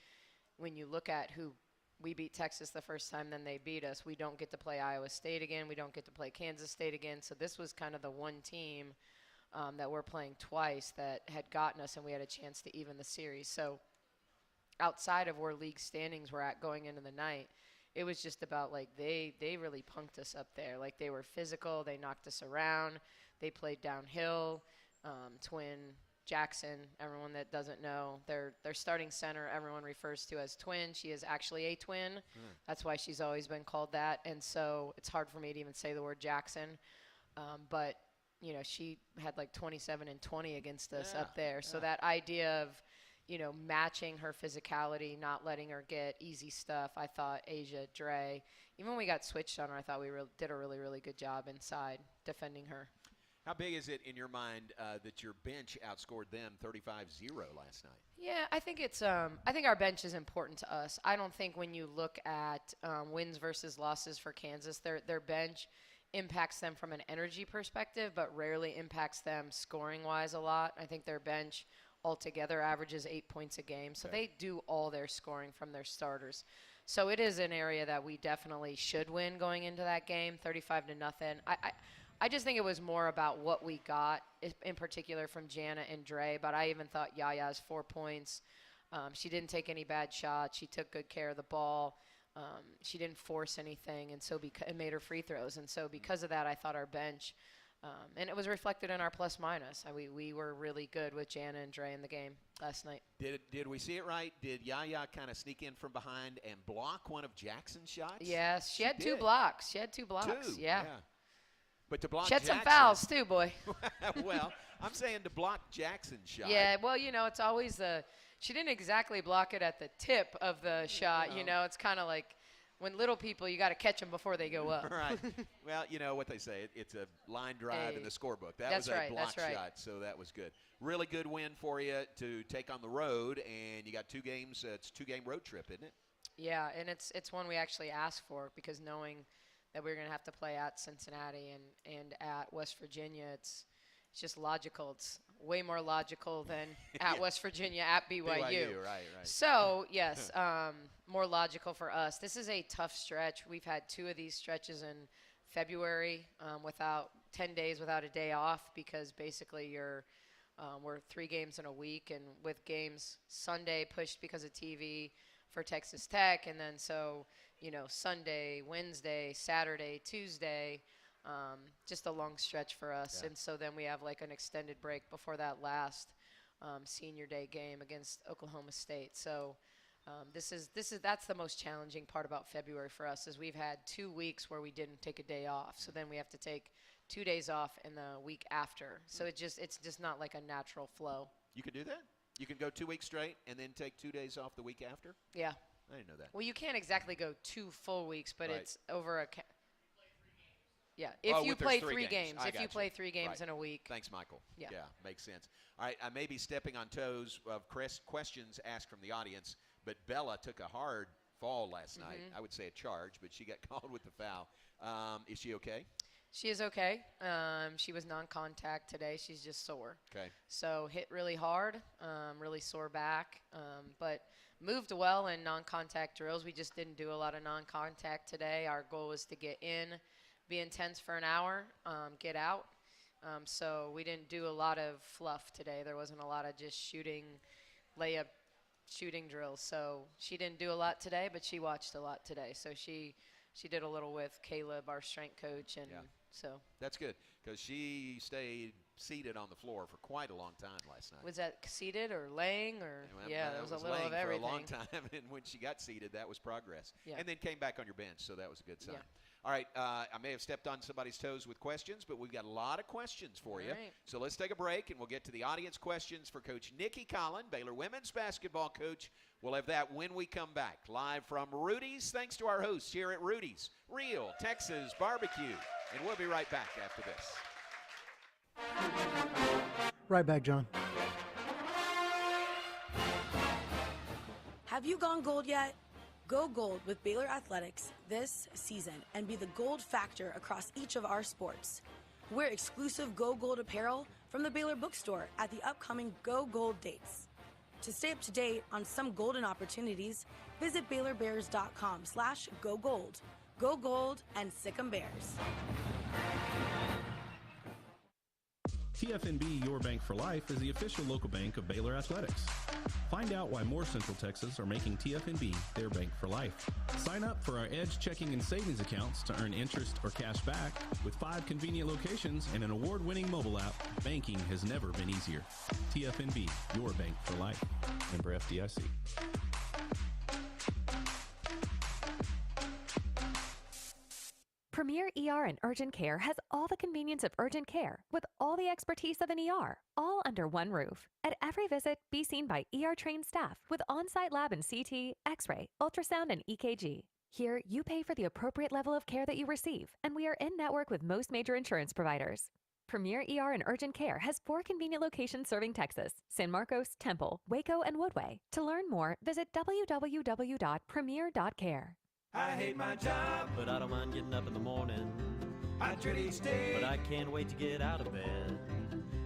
when you look at who we beat Texas the first time, then they beat us. We don't get to play Iowa State again. We don't get to play Kansas State again. So this was kind of the one team that we're playing twice that had gotten us, and we had a chance to even the series. So outside of where league standings were at going into the night, it was just about, like, they really punked us up there. Like, they were physical. They knocked us around. They played downhill. Twin Jackson, everyone that doesn't know, their starting center, everyone refers to as twin. She is actually a twin. That's why she's always been called that. And so it's hard for me to even say the word Jackson. But, you know, she had like 27 and 20 against us up there. So that idea of, you know, matching her physicality, not letting her get easy stuff. I thought Asia, Dre, even when we got switched on her, I thought we did a really, really good job inside defending her. How big is it in your mind that your bench outscored them 35-0 last night? Yeah, I think it's. I think our bench is important to us. I don't think when you look at wins versus losses for Kansas, their bench impacts them from an energy perspective, but rarely impacts them scoring-wise a lot. I think their bench altogether averages 8 points a game, so they do all their scoring from their starters. So it is an area that we definitely should win going into that game, 35-0. I just think it was more about what we got, in particular from Jana and Dre, but I even thought Yaya's 4 points. She didn't take any bad shots. She took good care of the ball. She didn't force anything, and so it made her free throws. And so because of that, I thought our bench, and it was reflected in our plus-minus. We were really good with Jana and Dre in the game last night. Did we see it right? Did Yaya kind of sneak in from behind and block one of Jackson's shots? Yes, she had 2 blocks. She had 2 blocks. Yeah. But to block she had Jackson, some fouls too, boy. Well, I'm saying to block Jackson's shot. Yeah, well, you know, it's always she didn't exactly block it at the tip of the shot. You know, it's kind of like when little people, you got to catch them before they go up. Right. Well, you know what they say. It's a line drive in the scorebook. That was a block shot, so that was good. Really good win for you to take on the road, and you got 2 games. It's a 2-game road trip, isn't it? Yeah, and it's one we actually asked for because knowing that we're going to have to play at Cincinnati and at West Virginia, it's just logical. It's way more logical than at West Virginia, at BYU. Right. So, yes, more logical for us. This is a tough stretch. We've had 2 of these stretches in February without 10 days without a day off because basically we're 3 games in a week, and with games Sunday pushed because of TV for Texas Tech, and then so – you know, Sunday, Wednesday, Saturday, Tuesday, just a long stretch for us. Yeah. And so then we have like an extended break before that last senior day game against Oklahoma State. So that's the most challenging part about February for us is we've had 2 weeks where we didn't take a day off. So then we have to take 2 days off in the week after. So it's just not like a natural flow. You can do that? You can go 2 weeks straight and then take 2 days off the week after? Yeah. I didn't know that. Well, you can't exactly go 2 full weeks, but it's over a Yeah, if you play 3 games. If you play 3 games in a week. Thanks, Michael. Yeah, makes sense. All right, I may be stepping on toes of questions asked from the audience, but Bella took a hard fall last night. I would say a charge, but she got called with the foul. Is she okay? She is okay. She was non-contact today. She's just sore. Okay. So hit really hard, really sore back, but moved well in non-contact drills. We just didn't do a lot of non-contact today. Our goal was to get in, be intense for an hour, get out. So we didn't do a lot of fluff today. There wasn't a lot of just layup shooting drills. So she didn't do a lot today, but she watched a lot today. So she did a little with Caleb, our strength coach, and so. That's good because she stayed seated on the floor for quite a long time last night. Was that seated or laying or? Yeah, there was a little of everything. For a long time, and when she got seated, that was progress. Yeah. And then came back on your bench, so that was a good sign. Yeah. All right, I may have stepped on somebody's toes with questions, but we've got a lot of questions for you. Right. So let's take a break, and we'll get to the audience questions for Coach Nicki Collen, Baylor women's basketball coach. We'll have that when we come back. Live from Rudy's, thanks to our hosts here at Rudy's, Real Texas Barbecue. And we'll be right back after this. Right back, John. Have you gone gold yet? Go gold with Baylor Athletics this season and be the gold factor across each of our sports. Wear exclusive Go Gold apparel from the Baylor bookstore at the upcoming Go Gold dates. To stay up to date on some golden opportunities, visit BaylorBears.com/GoGold. Go Gold and Sick 'em Bears. TFNB Your Bank for Life is the official local bank of Baylor Athletics. Find out why more Central Texas are making TFNB their bank for life. Sign up for our Edge checking and savings accounts to earn interest or cash back. With 5 convenient locations and an award-winning mobile app, banking has never been easier. TFNB, your bank for life. Member FDIC. Premier ER and Urgent Care has all the convenience of urgent care with all the expertise of an ER, all under one roof. At every visit, be seen by ER-trained staff with on-site lab and CT, X-ray, ultrasound, and EKG. Here, you pay for the appropriate level of care that you receive, and we are in-network with most major insurance providers. Premier ER and Urgent Care has 4 convenient locations serving Texas: San Marcos, Temple, Waco, and Woodway. To learn more, visit www.premier.care. I hate my job, but I don't mind getting up in the morning. I dread each day, but I can't wait to get out of bed.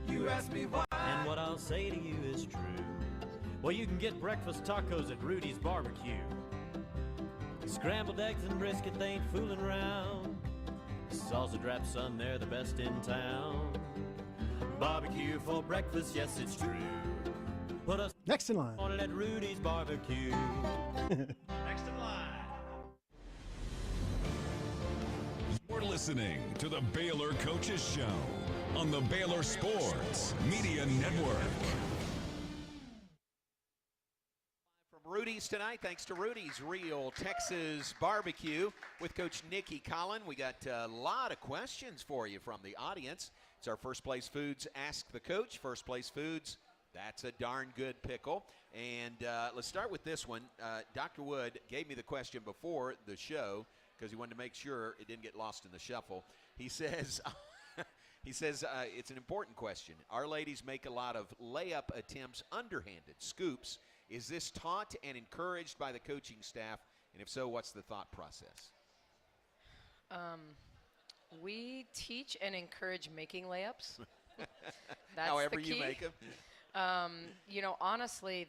You ask me why, and what I'll say to you is true. Well, you can get breakfast tacos at Rudy's Barbecue. Scrambled eggs and brisket, they ain't fooling around. Salsa drap, son, they're the best in town. Barbecue for breakfast, yes, it's true. Put us next in line on it at Rudy's Barbecue. Next in line. You're listening to the Baylor Coaches Show on the Baylor Sports Media Network. From Rudy's tonight, thanks to Rudy's Real Texas Barbecue with Coach Nicki Collen. We got a lot of questions for you from the audience. It's our First Place Foods Ask the Coach. First Place Foods, that's a darn good pickle. And let's start with this one. Dr. Wood gave me the question before the show because he wanted to make sure it didn't get lost in the shuffle. He says, it's an important question. Our ladies make a lot of layup attempts underhanded, scoops. Is this taught and encouraged by the coaching staff? And if so, what's the thought process? We teach and encourage making layups. That's However the key. you make them. Honestly,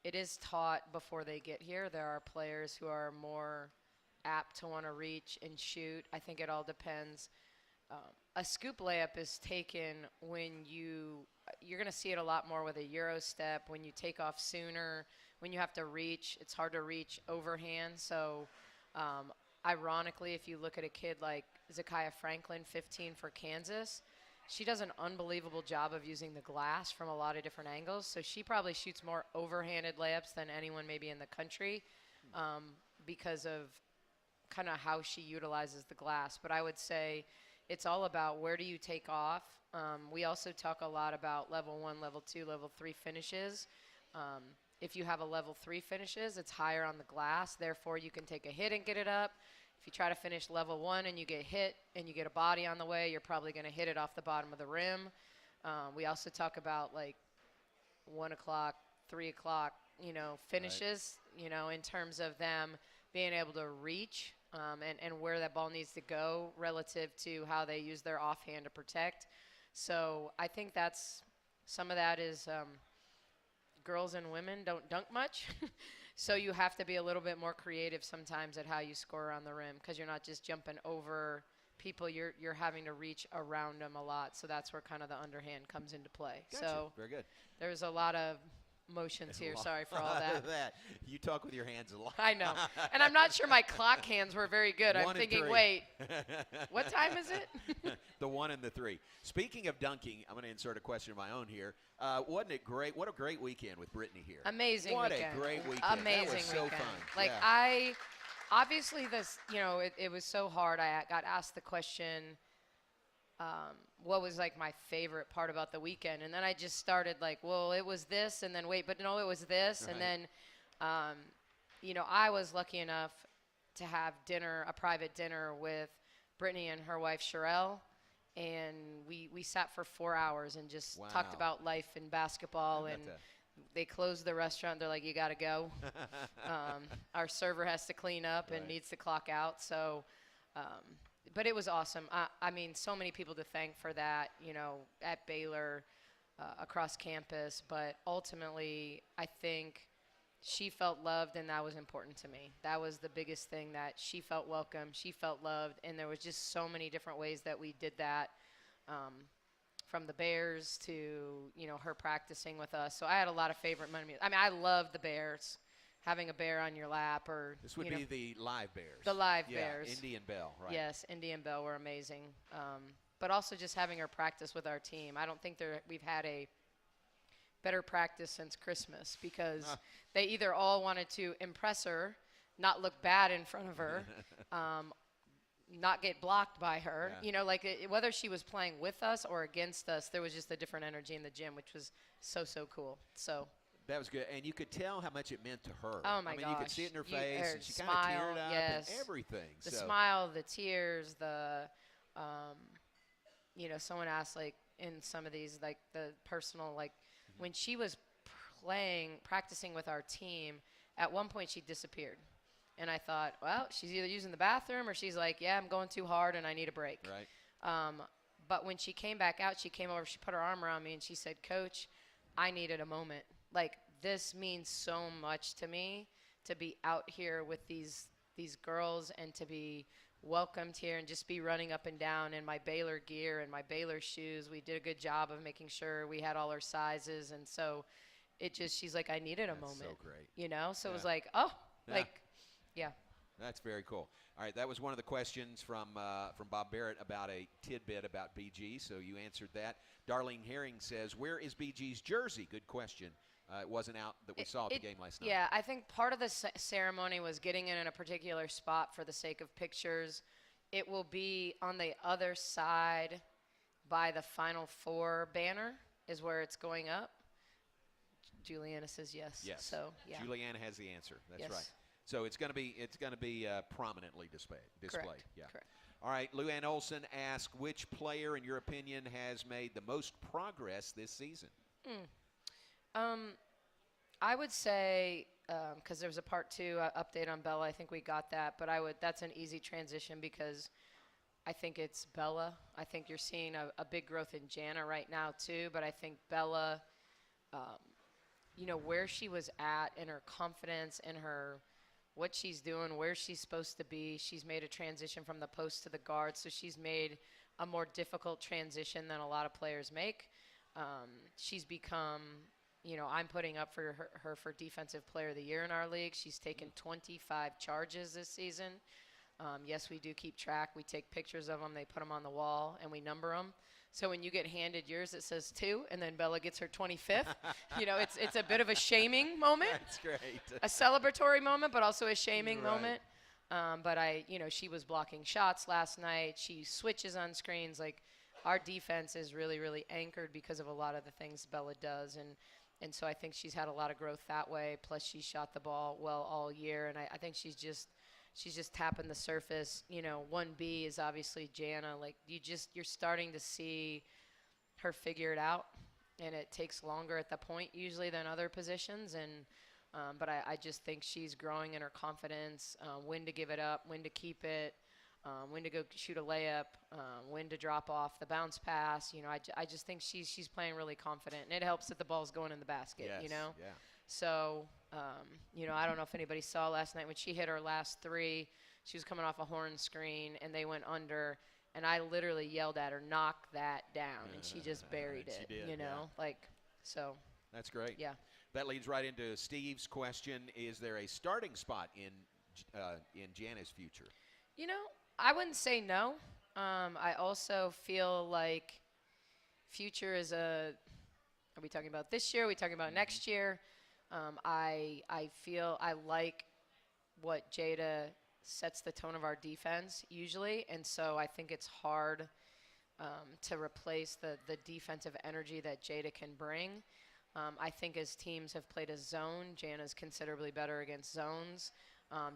it is taught before they get here. There are players who are more apt to want to reach and shoot. I think it all depends. A scoop layup is taken when you're going to see it a lot more with a Euro step, when you take off sooner, when you have to reach. It's hard to reach overhand. So ironically, if you look at a kid like Zakiya Franklin, 15 for Kansas, she does an unbelievable job of using the glass from a lot of different angles. So she probably shoots more overhanded layups than anyone maybe in the country because of kind of how she utilizes the glass. But I would say it's all about where do you take off. We also talk a lot about level 1, level 2, level 3 finishes. If you have a level 3 finishes, it's higher on the glass. Therefore, you can take a hit and get it up. If you try to finish level 1 and you get hit and you get a body on the way, you're probably going to hit it off the bottom of the rim. We also talk about like 1 o'clock, 3 o'clock, finishes, in terms of them being able to reach and where that ball needs to go relative to how they use their offhand to protect. So I think some of that is girls and women don't dunk much. So you have to be a little bit more creative sometimes at how you score around the rim because you're not just jumping over people. You're having to reach around them a lot. So that's where kind of the underhand comes into play. Gotcha. So very good. There's a lot of motions here. Sorry for all that. You talk with your hands a lot. I know. And I'm not sure my clock hands were very good. I'm thinking, wait, what time is it? The 1 and the 3. Speaking of dunking, I'm going to insert a question of my own here. Wasn't it great? What a great weekend with Brittany here. Amazing what weekend. What a great weekend. Amazing that was so weekend. fun. Like yeah. Obviously this, it was so hard. I got asked the question, what was like my favorite part about the weekend? And then I just started like, well, it was this, and then wait, but no, it was this. Right. And then, I was lucky enough to have a private dinner with Brittany and her wife, Sherelle. And we sat for 4 hours and just talked about life and basketball. And they closed the restaurant. They're like, you got to go. Our server has to clean up and needs to clock out. So, but it was awesome. I mean, so many people to thank for that, at Baylor, across campus. But ultimately, I think she felt loved, and that was important to me. That was the biggest thing, that she felt welcome, she felt loved, and there was just so many different ways that we did that. from the Bears to, you know, her practicing with us. So I had a lot of favorite moments. I mean, I love the Bears, having a bear on your lap, or This would be the live Bears. The live yeah, Bears. Indy and Bell, right? Yes, Indy and Bell were amazing. But also just having her practice with our team. I don't think we've had a better practice since Christmas, because they either all wanted to impress her, not look bad in front of her, not get blocked by her. Yeah. You know, like whether she was playing with us or against us, there was just a different energy in the gym, which was so cool. So that was good, and you could tell how much it meant to her. Oh my I mean, gosh. you could see it in her face, her and she kind of smile, teared up yes. and everything. The so. smile, the tears, you know, someone asked, like, in some of these, like, the personal, like, when she was practicing with our team, at one point she disappeared. And I thought, well, she's either using the bathroom or she's like, yeah, I'm going too hard and I need a break. Right. But when she came back out, she came over, she put her arm around me and she said, Coach, I needed a moment. Like, this means so much to me to be out here with these girls and to be welcomed here and just be running up and down in my Baylor gear and my Baylor shoes. We did a good job of making sure we had all our sizes. And so she's like, I needed a moment. So great. You know? So Yeah. it was like, oh, Yeah. like, yeah. That's very cool. All right, that was one of the questions from Bob Barrett about a tidbit about BG, so you answered that. Darlene Herring says, where is BG's jersey? Good question. It wasn't out that we saw at the game last night. Yeah, I think part of the ceremony was getting it in a particular spot for the sake of pictures. It will be on the other side by the Final Four banner is where it's going up. Juliana says yes. Yes. So, yeah. Juliana has the answer. That's Yes. right. So it's going to be prominently displayed. Correct. Yeah. Correct. All right. Luann Olson asked, which player, in your opinion, has made the most progress this season? I would say, because there was a part 2 update on Bella, I think we got that, but that's an easy transition because I think it's Bella. I think you're seeing a big growth in Jana right now too, but I think Bella, you know, where she was at in her confidence and what she's doing, where she's supposed to be, she's made a transition from the post to the guard, so she's made a more difficult transition than a lot of players make. She's become, you know, I'm putting up for her for Defensive Player of the Year in our league. She's taken 25 charges this season. Yes, we do keep track. We take pictures of them. They put them on the wall, and we number them. So when you get handed yours, it says 2, and then Bella gets her 25th. You know, it's a bit of a shaming moment. That's great. A celebratory moment, but also a shaming Right. moment. But she was blocking shots last night. She switches on screens. Like, our defense is really, really anchored because of a lot of the things Bella does. And so I think she's had a lot of growth that way. Plus, she shot the ball well all year. And I think she's just tapping the surface. You know, 1B is obviously Jana. Like, you're starting to see her figure it out. And it takes longer at the point usually than other positions. But I just think she's growing in her confidence, when to give it up, when to keep it, when to go shoot a layup, when to drop off the bounce pass. You know, I just think she's playing really confident, and it helps that the ball's going in the basket. Yes, you know. Yeah. So, you know, I don't know if anybody saw last night when she hit her last 3. She was coming off a horn screen, and they went under. And I literally yelled at her, knock that down, and she just buried it. She did, you know, so. That's great. Yeah. That leads right into Steve's question: is there a starting spot in Jana's future? You know, I wouldn't say no. I also feel like future is are we talking about this year? Are we talking about next year? I feel I like what Jada sets the tone of our defense usually, and so I think it's hard to replace the defensive energy that Jada can bring. I think as teams have played a zone, Jana's considerably better against zones,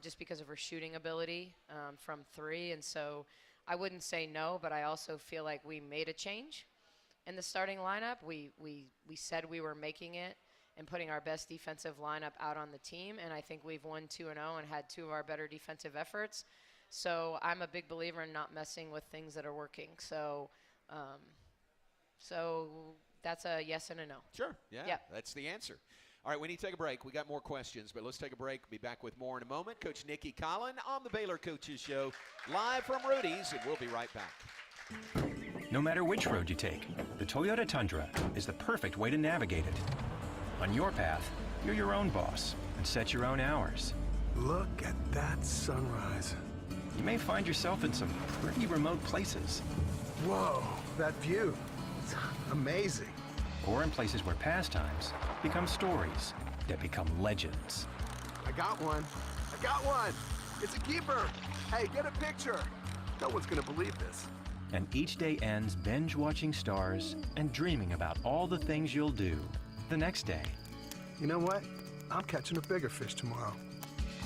just because of her shooting ability from 3. And so I wouldn't say no, but I also feel like we made a change in the starting lineup. We said we were making it and putting our best defensive lineup out on the team, and I think we've won 2-0 and had 2 of our better defensive efforts. So I'm a big believer in not messing with things that are working. So that's a yes and a no. Sure. Yeah. Yep. That's the answer. All right, we need to take a break. We got more questions, but let's take a break. Be back with more in a moment. Coach Nicki Collen on the Baylor Coaches Show, live from Rudy's, and we'll be right back. No matter which road you take, the Toyota Tundra is the perfect way to navigate it. On your path, you're your own boss and set your own hours. Look at that sunrise. You may find yourself in some pretty remote places. Whoa, that view. It's amazing. Or in places where pastimes become stories that become legends. I got one. I got one. It's a keeper. Hey, get a picture. No one's gonna believe this. And each day ends binge-watching stars and dreaming about all the things you'll do the next day. You know what? I'm catching a bigger fish tomorrow.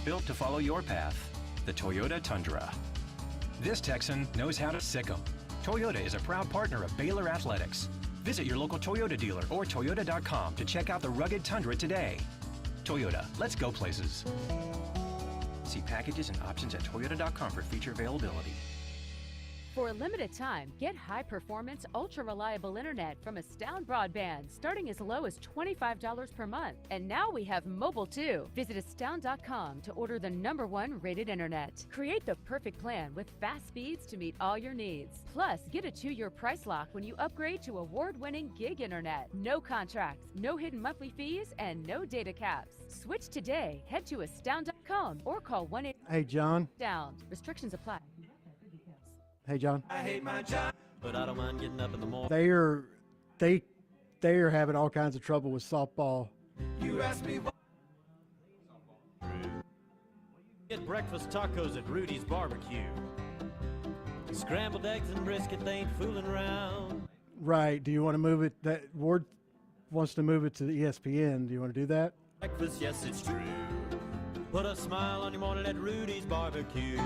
Built to follow your path, the Toyota Tundra. This Texan knows how to sick 'em. Toyota is a proud partner of Baylor Athletics. Visit your local Toyota dealer or Toyota.com to check out the rugged Tundra today. Toyota, let's go places. See packages and options at Toyota.com for feature availability. For a limited time, get high-performance, ultra-reliable internet from Astound Broadband, starting as low as $25 per month. And now we have mobile too. Visit astound.com to order the #1 rated internet. Create the perfect plan with fast speeds to meet all your needs. Plus, get a 2-year price lock when you upgrade to award-winning gig internet. No contracts, no hidden monthly fees, and no data caps. Switch today. Head to astound.com or call 1-800. Hey, John. Astound. Restrictions apply. Hey, John. I hate my job, but I don't mind getting up in the morning. They are having all kinds of trouble with softball. You asked me what. Get breakfast tacos at Rudy's Barbecue. Scrambled eggs and brisket, they ain't fooling around. Right. Do you want to move it? That Ward wants to move it to the ESPN. Do you want to do that? Breakfast, yes, it's true. Put a smile on your morning at Rudy's Barbecue.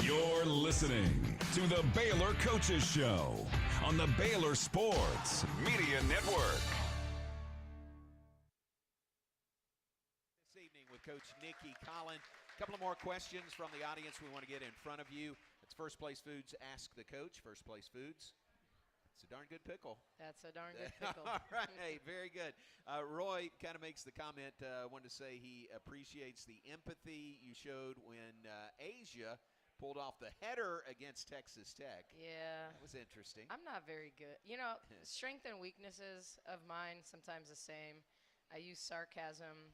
You're listening to the Baylor Coaches Show on the Baylor Sports Media Network. This evening with Coach Nicki Collen. A couple of more questions from the audience we want to get in front of you. It's First Place Foods Ask the Coach. First Place Foods. It's a darn good pickle. That's a darn good pickle. All right, very good. Roy kind of makes the comment, wanted to say he appreciates the empathy you showed when Asia pulled off the header against Texas Tech. Yeah. That was interesting. I'm not very good. You know, strength and weaknesses of mine sometimes the same. I use sarcasm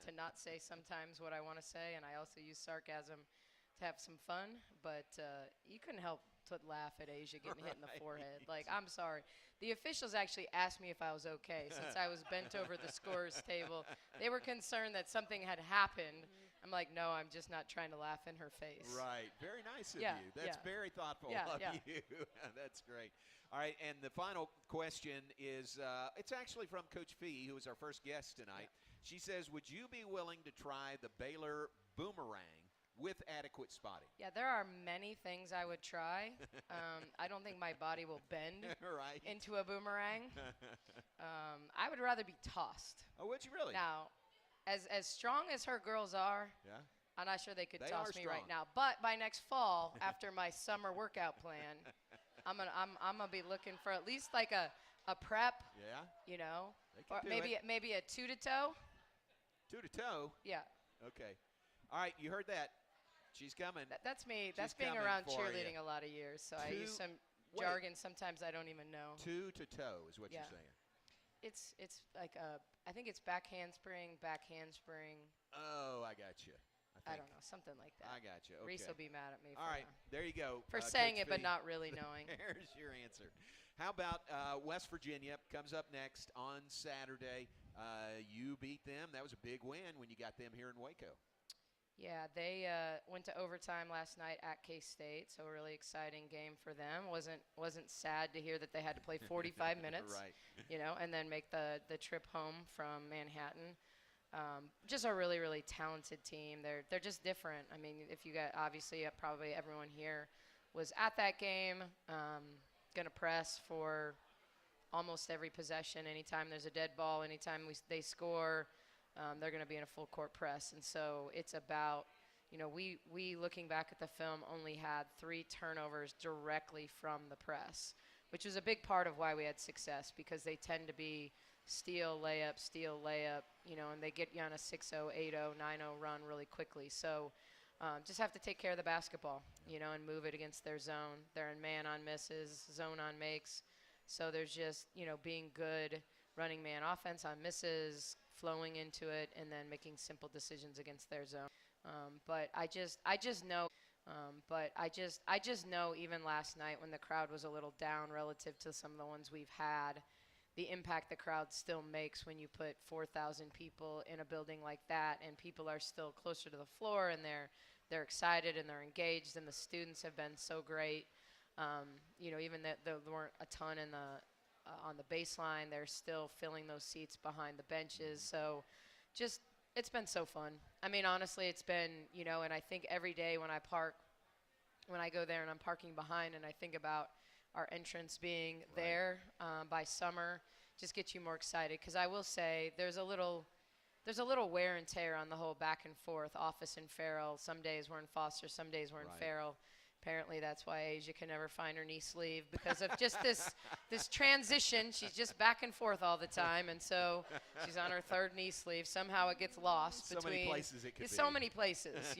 to not say sometimes what I want to say, and I also use sarcasm to have some fun, but you couldn't help to laugh at Asia getting hit in the forehead. Like, I'm sorry. The officials actually asked me if I was okay since I was bent over the scorer's table. They were concerned that something had happened. I'm like, no, I'm just not trying to laugh in her face. Right. Very nice of Yeah, you. That's yeah. very thoughtful Yeah, of yeah. you. That's great. All right, and the final question is, it's actually from Coach Fee, who is our first guest tonight. She says, would you be willing to try the Baylor boomerang with adequate spotting? Yeah, there are many things I would try. I don't think my body will bend Right. into a boomerang. I would rather be tossed. Oh, would you really? Now, as strong as her girls are, Yeah. I'm not sure they could They toss are me right strong. now. But by next fall, after my summer workout plan, I'm gonna be looking for at least like a prep. Yeah. You know, They can or do maybe it. maybe a toe to toe. Toe to toe? Yeah. Okay. All right, you heard that. She's coming. That's me. That's She's being coming around for cheerleading you. a lot of years, so I use some Wait. jargon sometimes I don't even know. Toe to toe is what Yeah. you're saying. It's like I think it's back handspring, back handspring. Oh, I got you. I don't know, something like that. I got you. Okay. Reese will be mad at me. All right, there you go. For saying Coach it, but V. not really knowing. There's your answer. How about West Virginia comes up next on Saturday. You beat them. That was a big win when you got them here in Waco. Yeah, they went to overtime last night at K-State, so a really exciting game for them. Wasn't sad to hear that they had to play 45 minutes, Right. You know, and then make the trip home from Manhattan. Just a really, really talented team. They're just different. I mean, if you got obviously probably everyone here was at that game, gonna press for almost every possession. Anytime there's a dead ball, anytime they score. They're going to be in a full court press. And so it's about, you know, we looking back at the film only had 3 turnovers directly from the press, which was a big part of why we had success because they tend to be steal, layup, you know, and they get you on a 6-0, 8-0, 9-0 run really quickly. So just have to take care of the basketball, and move it against their zone. They're in man on misses, zone on makes. So there's just, being good, running man offense on misses, flowing into it, and then making simple decisions against their zone. But I just know even last night when the crowd was a little down relative to some of the ones we've had, the impact the crowd still makes when you put 4,000 people in a building like that, and people are still closer to the floor, and they're excited and they're engaged, and the students have been so great. Even that there weren't a ton on the baseline, they're still filling those seats behind the benches. So just, it's been so fun. I mean, honestly, it's been, and I think every day when I go there and I'm parking behind and I think about our entrance being there by summer, just gets you more excited. Because I will say there's a little wear and tear on the whole back and forth, Office and Farrell. Some days we're in Foster, some days we're in Farrell. Apparently that's why Asia can never find her knee sleeve, because of just this transition. She's just back and forth all the time, and so she's on her third knee sleeve. Somehow it gets lost so many places it could be. So many places,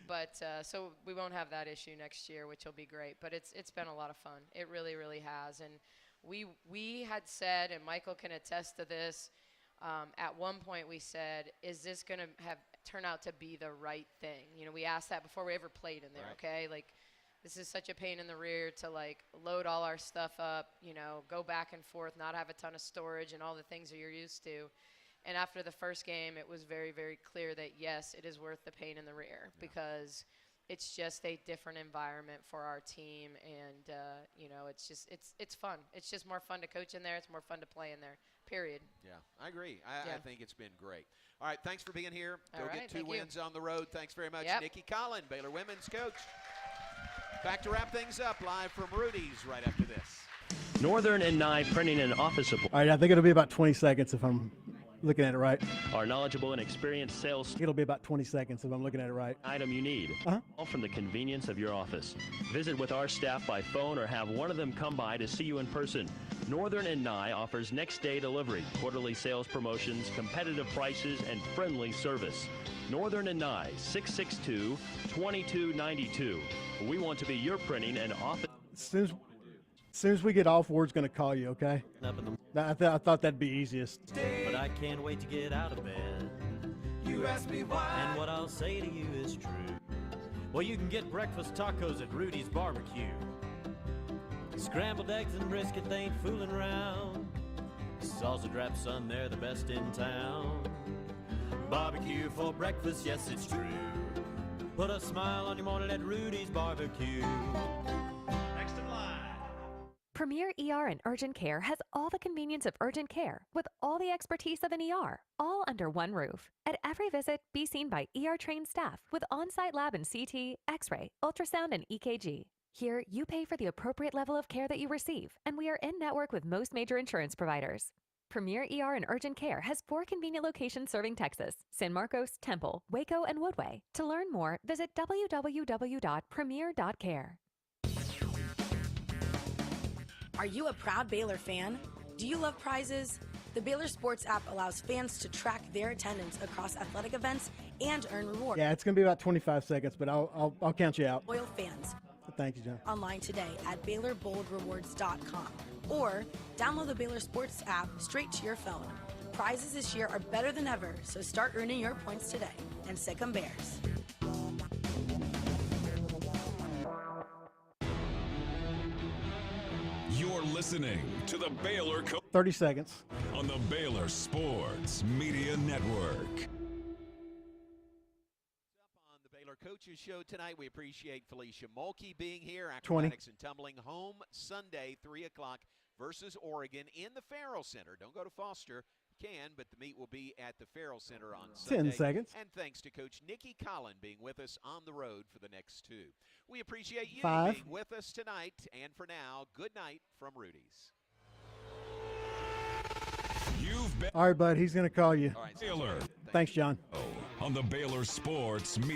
But so we won't have that issue next year, which will be great. But it's been a lot of fun. It really, really has. And we had said, and Michael can attest to this, at one point we said, is this going to turn out to be the right thing? We asked that before we ever played in there, okay? Like, this is such a pain in the rear to, load all our stuff up, go back and forth, not have a ton of storage and all the things that you're used to. And after the first game, it was very, very clear that, yes, it is worth the pain in the rear because it's just a different environment for our team. And, it's fun. It's just more fun to coach in there. It's more fun to play in there, period. Yeah, I agree. I think it's been great. All right, thanks for being here. Go get two wins on the road. Thanks very much. Yep. Nicki Collen, Baylor women's coach. Back to wrap things up live from Rudy's right after this. Northern and Nye Printing and Office Support. All right, I think it'll be about 20 seconds if I'm looking at it right. Our knowledgeable and experienced sales. It'll be about 20 seconds if I'm looking at it right. Item you need. All from the convenience of your office. Visit with our staff by phone or have one of them come by to see you in person. Northern and Nye offers next day delivery, quarterly sales promotions, competitive prices, and friendly service. Northern and Nye, 662-2292. We want to be your printing and office. As soon as we get off, Ward's going to call you, okay? I thought that'd be easiest. But I can't wait to get out of bed. You ask me why, and what I'll say to you is true. Well, you can get breakfast tacos at Rudy's Barbecue. Scrambled eggs and brisket, they ain't fooling around. Salsa drap, son, they're the best in town. Barbecue for breakfast, yes, it's true. Put a smile on your morning at Rudy's Barbecue. Next in line. Premier ER and Urgent Care has all the convenience of urgent care with all the expertise of an ER, all under one roof. At every visit, be seen by ER-trained staff with on-site lab and CT, X-ray, ultrasound, and EKG. Here, you pay for the appropriate level of care that you receive, and we are in-network with most major insurance providers. Premier ER and Urgent Care has 4 convenient locations serving Texas: San Marcos, Temple, Waco, and Woodway. To learn more, visit www.premier.care. Are you a proud Baylor fan? Do you love prizes? The Baylor Sports app allows fans to track their attendance across athletic events and earn rewards. Yeah, it's going to be about 25 seconds, but I'll count you out. Loyal fans. Thank you, John. Online today at BaylorBoldRewards.com or download the Baylor Sports app straight to your phone. Prizes this year are better than ever, so start earning your points today. And sick 'em Bears. You're listening to the Baylor 30 seconds. On the Baylor Sports Media Network. Coaches Show tonight. We appreciate Felecia Mulkey being here. 20. Acrobatics and tumbling home Sunday, 3 o'clock versus Oregon in the Farrell Center. Don't go to Foster. You can, but the meet will be at the Farrell Center on Sunday. 10 seconds. And thanks to Coach Nicki Collen being with us on the road for the next 2. We appreciate you 5. being with us tonight. And for now, good night from Rudy's. You've been All right, bud. He's going to call you. All right, Baylor. Thanks, John. On the Baylor Sports Media